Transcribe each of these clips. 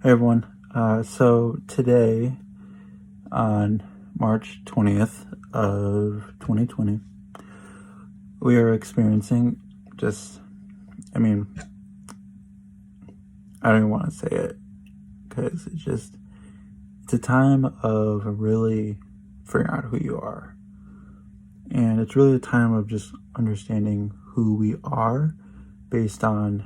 Hey everyone. So today, on March 20th of 2020, we are experiencing I mean, I don't even want to say it because it's a time of really figuring out who you are. And it's really a time of just understanding who we are based on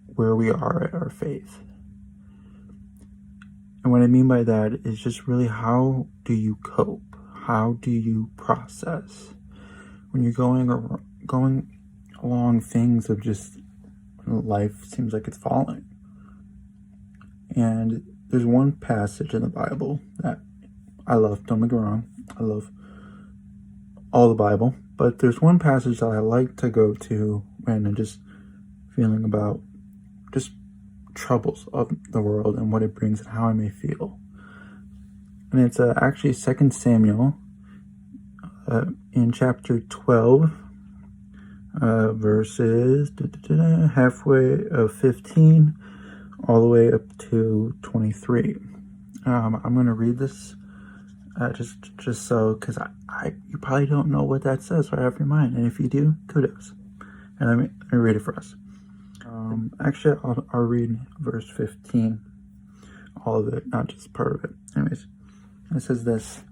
where we are at our faith. And what I mean by that is just really, how do you cope? How do you process when you're going along things of just life seems like it's falling? And there's one passage in the Bible that I love. Don't get me wrong, I love all the Bible, but there's one passage that I like to go to when I'm just feeling about just troubles of the world and what it brings and how I may feel. And it's actually 2 Samuel in chapter 12, verses halfway of 15 all the way up to 23. I'm going to read this just so, because you probably don't know what that says right off your mind, and if you do, kudos. And let me read it for us. Actually, I'll read verse 15, all of it, not just part of it. Anyways, it says this: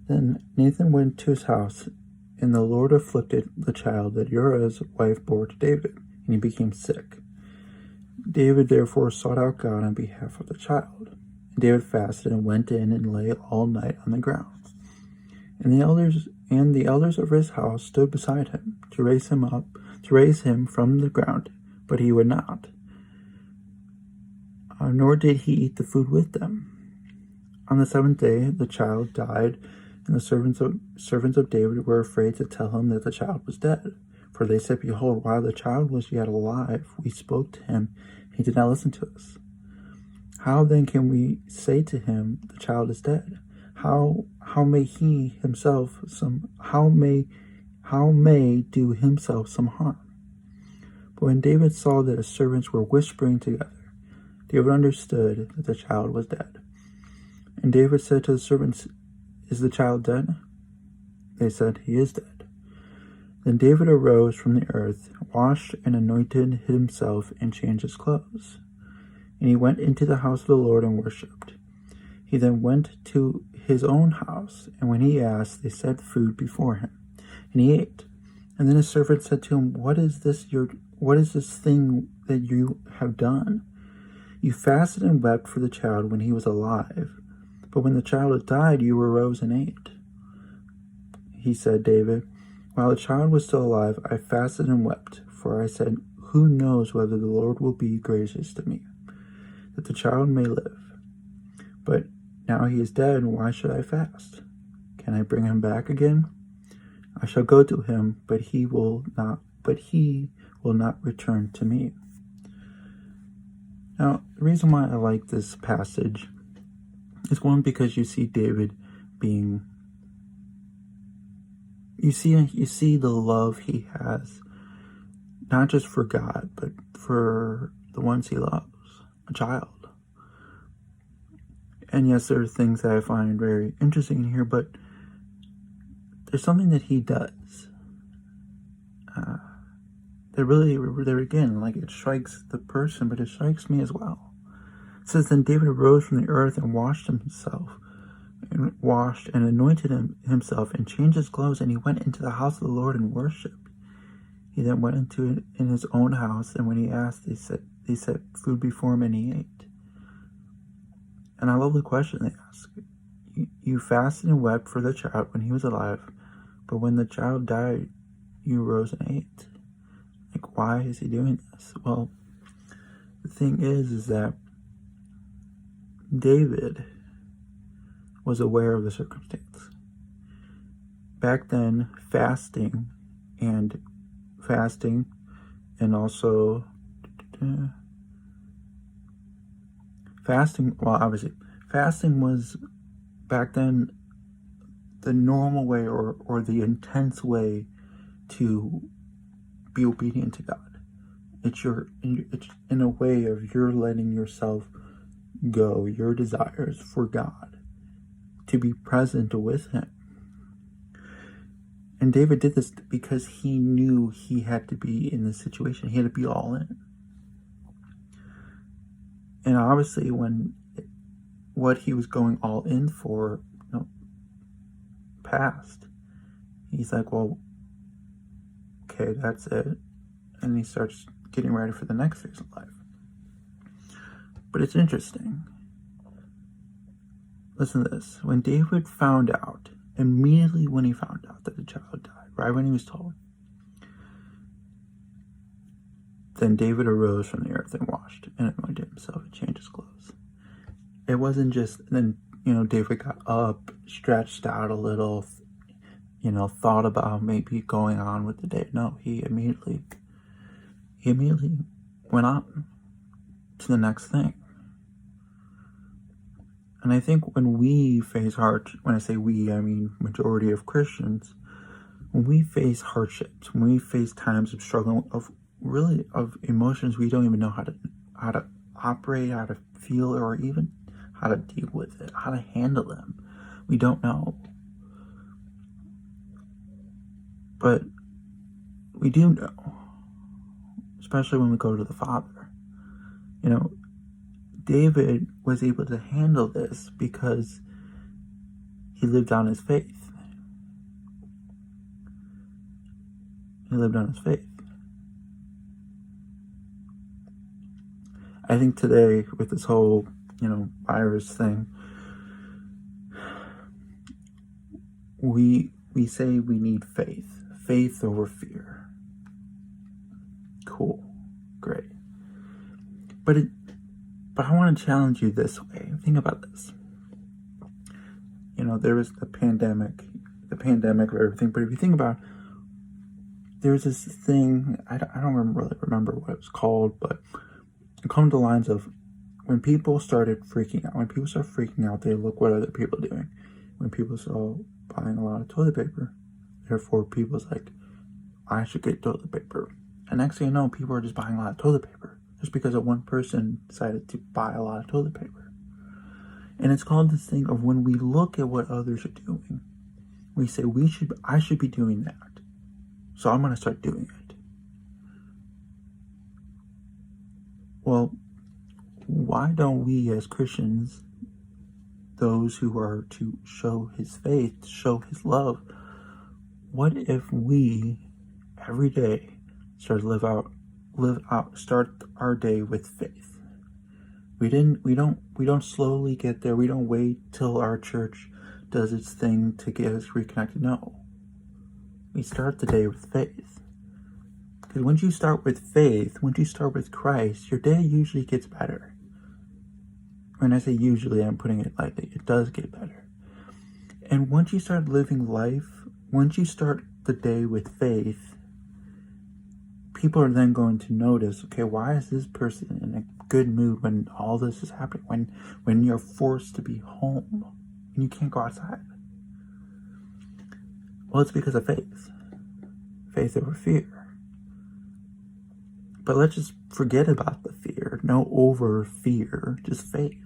Then Nathan went to his house, and the Lord afflicted the child that Uriah's wife bore to David, and he became sick. David therefore sought out God on behalf of the child. And David fasted and went in and lay all night on the ground. And the elders of his house stood beside him to raise him from the ground, but he would not. Nor did he eat the food with them. On the seventh day the child died, and the servants of David were afraid to tell him that the child was dead. For they said, Behold, while the child was yet alive, we spoke to him, he did not listen to us. How then can we say to him, the child is dead? How may do himself some harm? But when David saw that his servants were whispering together, David understood that the child was dead. And David said to the servants, Is the child dead? They said, He is dead. Then David arose from the earth, washed and anointed himself, and changed his clothes. And he went into the house of the Lord and worshipped. He then went to his own house, and when he asked, they set food before him, and he ate. And then his servant said to him, What is this thing that you have done? You fasted and wept for the child when he was alive, but when the child died, you arose and ate. He said, David, While the child was still alive, I fasted and wept, for I said, Who knows whether the Lord will be gracious to me, that the child may live? But now he is dead, and why should I fast? Can I bring him back again? I shall go to him, but he will not return to me. Now, the reason why I like this passage is, one, because you see David being, you see the love he has, not just for God, but for the ones he loves, a child. And yes, there are things that I find very interesting in here, but there's something that he does that really, there again, like, it strikes the person, but it strikes me as well. It says, Then David arose from the earth and washed and anointed himself, and changed his clothes, and he went into the house of the Lord and worshipped. He then went into his own house, and when he asked, they set food before him, and he ate. And I love the question they ask. You fasted and wept for the child when he was alive, but when the child died, you rose and ate. Like, why is he doing this? Well, the thing is that David was aware of the circumstance. Back then, fasting and also fasting was back then the normal way, or the intense way to be obedient to God. It's in a way of you're letting yourself go your desires for God, to be present with him. And David did this because he knew he had to be in this situation. He had to be all in. And obviously when what he was going all in for, passed, he's like, well, okay, that's it. And he starts getting ready for the next phase of life. But it's interesting. Listen to this. When David found out, immediately when he found out that the child died, right when he was told, then David arose from the earth and washed and anointed himself and changed his clothes. It wasn't just, then, David got up, stretched out a little, thought about maybe going on with the day. No, he immediately went on to the next thing. And I think when we face when I say we, I mean majority of Christians, when we face hardships, when we face times of struggle, of emotions we don't even know how to operate, how to feel, or even how to deal with it, how to handle them. We don't know. But we do know, especially when we go to the Father. David was able to handle this because he lived on his faith. He lived on his faith. I think today, with this whole, virus thing, we say we need faith over fear. Cool, great. But I want to challenge you this way. Think about this. There was the pandemic of everything. But if you think about, there's this thing, I don't really remember what it was called, but it comes to the lines of when people started freaking out. When people start freaking out, they look what other people are doing. When people saw buying a lot of toilet paper, therefore people's like, I should get toilet paper. And next thing you know, people are just buying a lot of toilet paper just because of one person decided to buy a lot of toilet paper. And it's called this thing of when we look at what others are doing, we say I should be doing that, so I'm going to start doing it. Well, why don't we as Christians, those who are to show his faith, show his love, what if we every day start start our day with faith? We don't slowly get there. We don't wait till our church does its thing to get us reconnected. No. We start the day with faith. Because once you start with faith, once you start with Christ, your day usually gets better. When I say usually, I'm putting it lightly. It does get better. And once you start living life, once you start the day with faith, people are then going to notice, okay, why is this person in a good mood when all this is happening? When you're forced to be home and you can't go outside? Well, it's because of faith. Faith over fear. But let's just forget about the fear. No over fear, just faith.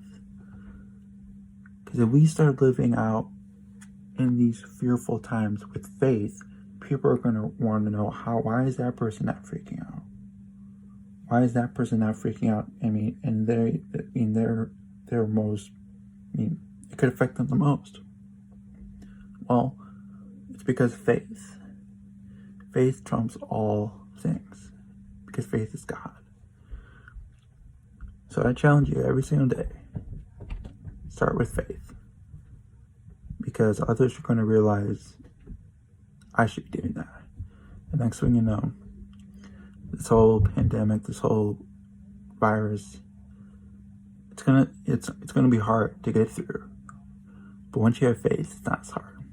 Because if we start living out in these fearful times with faith, people are going to want to know why is that person not freaking out? Why is that person not freaking out? They're most, it could affect them the most. Well, it's because faith. Faith trumps all things. Because faith is God. So I challenge you every single day. Start with faith. Because others are going to realize I should be doing that. The next thing you know, this whole pandemic, this whole virus, it's gonna be hard to get through. But once you have faith, it's not as hard.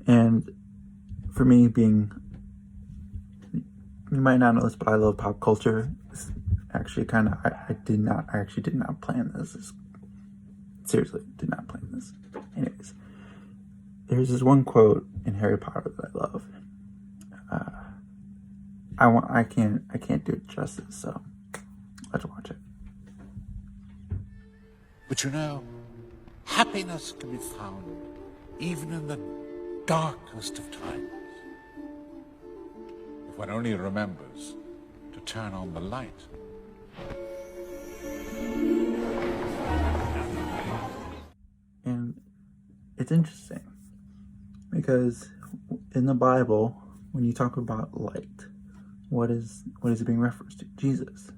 And for me, you might not know this, but I love pop culture. It's actually I actually did not plan this. Seriously, did not plan this. Anyways, there's this one quote in Harry Potter that I love. I can't do it justice, so let's watch it. But you know, happiness can be found even in the darkest of times, if one only remembers to turn on the light. And it's interesting because in the Bible, when you talk about light, what is it being referenced to? Jesus.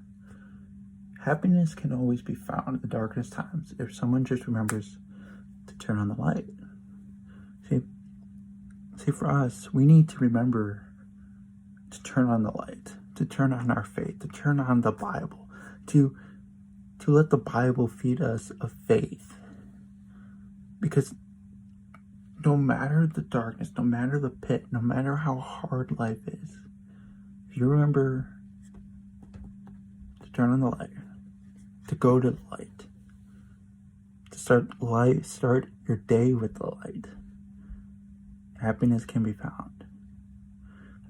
Happiness can always be found in the darkest times if someone just remembers to turn on the light. See, for us, we need to remember to turn on the light, to turn on our faith, to turn on the Bible, to let the Bible feed us of faith. Because no matter the darkness, no matter the pit, no matter how hard life is, if you remember to turn on the light, to go to the light, to start your day with the light, happiness can be found.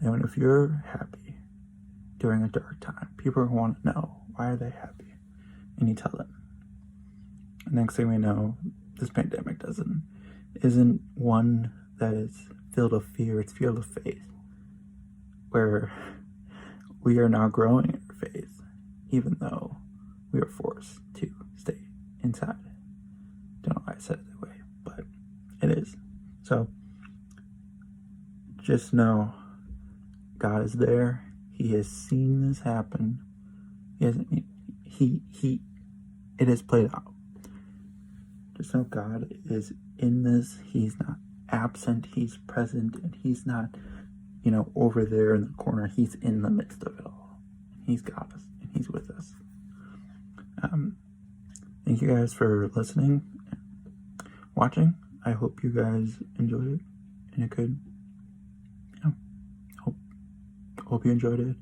And if you're happy during a dark time, people want to know, why are they happy? And you tell them. And next thing we know, this pandemic isn't one that is filled with fear, it's filled with faith, where we are now growing in our faith, even though we are forced to stay inside. Don't know why I said it that way, but it is. So just know God is there. He has seen this happen. It has played out. Just know God is in this. He's not absent. He's present, and He's not, over there in the corner. He's in the midst of it all. He's got us, and He's with us. Thank you guys for listening, watching. I hope you guys enjoyed it, and it could. Hope you enjoyed it,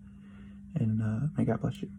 and may God bless you.